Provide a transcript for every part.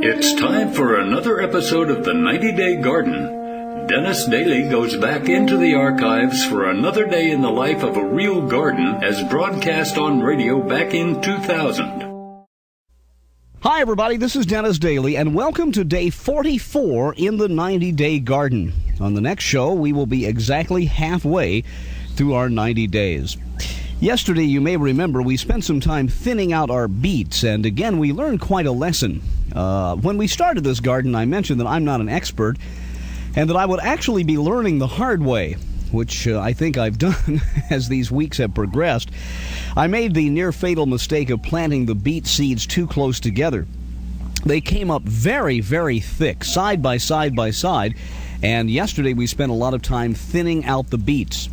It's time for another episode of the 90-Day Garden. Dennis Daly goes back into the archives for another day in the life of a real garden as broadcast on radio back in 2000. Hi everybody, this is Dennis Daly and welcome to day 44 in the 90-Day Garden. On the next show, we will be exactly halfway through our 90 days. Yesterday, you may remember, we spent some time thinning out our beets, and again, we learned quite a lesson. When we started this garden, I mentioned that I'm not an expert, and that I would actually be learning the hard way, which I think I've done as these weeks have progressed. I made the near-fatal mistake of planting the beet seeds too close together. They came up very, very thick, side by side by side, and yesterday we spent a lot of time thinning out the beets.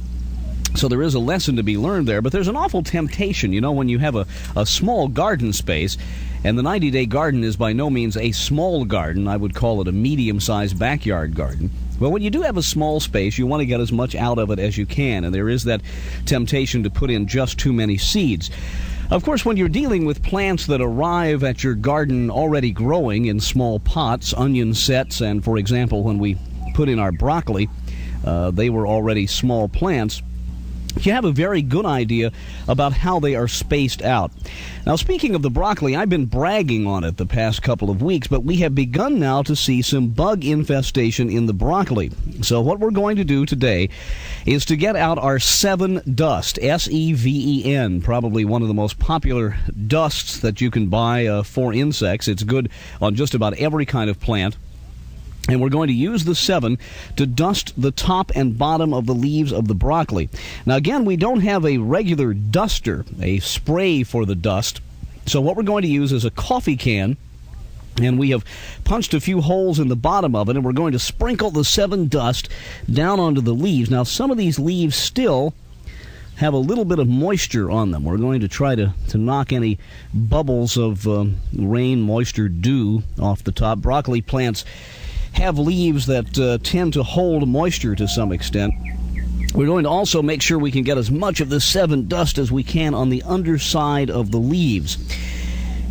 So there is a lesson to be learned there, but there's an awful temptation, when you have a small garden space, and the 90-Day Garden is by no means a small garden. I would call it a medium-sized backyard garden. Well, when you do have a small space, you want to get as much out of it as you can, and there is that temptation to put in just too many seeds. Of course, when you're dealing with plants that arrive at your garden already growing in small pots, onion sets, and for example, when we put in our broccoli, they were already small plants. You have a very good idea about how they are spaced out. Now, speaking of the broccoli, I've been bragging on it the past couple of weeks, but we have begun now to see some bug infestation in the broccoli. So what we're going to do today is to get out our Sevin Dust, S-E-V-E-N, probably one of the most popular dusts that you can buy for insects. It's good on just about every kind of plant. And we're going to use the Sevin to dust the top and bottom of the leaves of the broccoli. Now, again, we don't have a regular duster, a spray for the dust. So what we're going to use is a coffee can, and we have punched a few holes in the bottom of it, and we're going to sprinkle the Sevin Dust down onto the leaves. Now, some of these leaves still have a little bit of moisture on them. We're going to try to knock any bubbles of rain, moisture, dew off the top. Broccoli plants have leaves that tend to hold moisture to some extent. We're going to also make sure we can get as much of the Sevin Dust as we can on the underside of the leaves.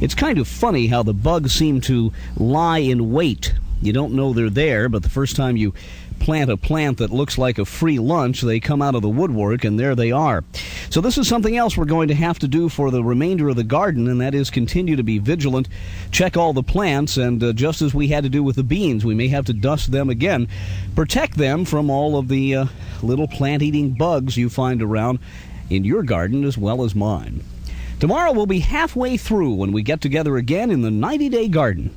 It's kind of funny how the bugs seem to lie in wait. You don't know they're there, but the first time you plant a plant that looks like a free lunch, they come out of the woodwork, and there they are. So this is something else we're going to have to do for the remainder of the garden, and that is continue to be vigilant, check all the plants, and just as we had to do with the beans, we may have to dust them again. Protect them from all of the little plant-eating bugs you find around in your garden as well as mine. Tomorrow we'll be halfway through when we get together again in the 90-Day Garden.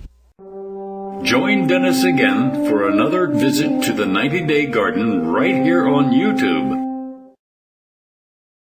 Join Dennis again for another visit to the 90-Day Garden right here on YouTube.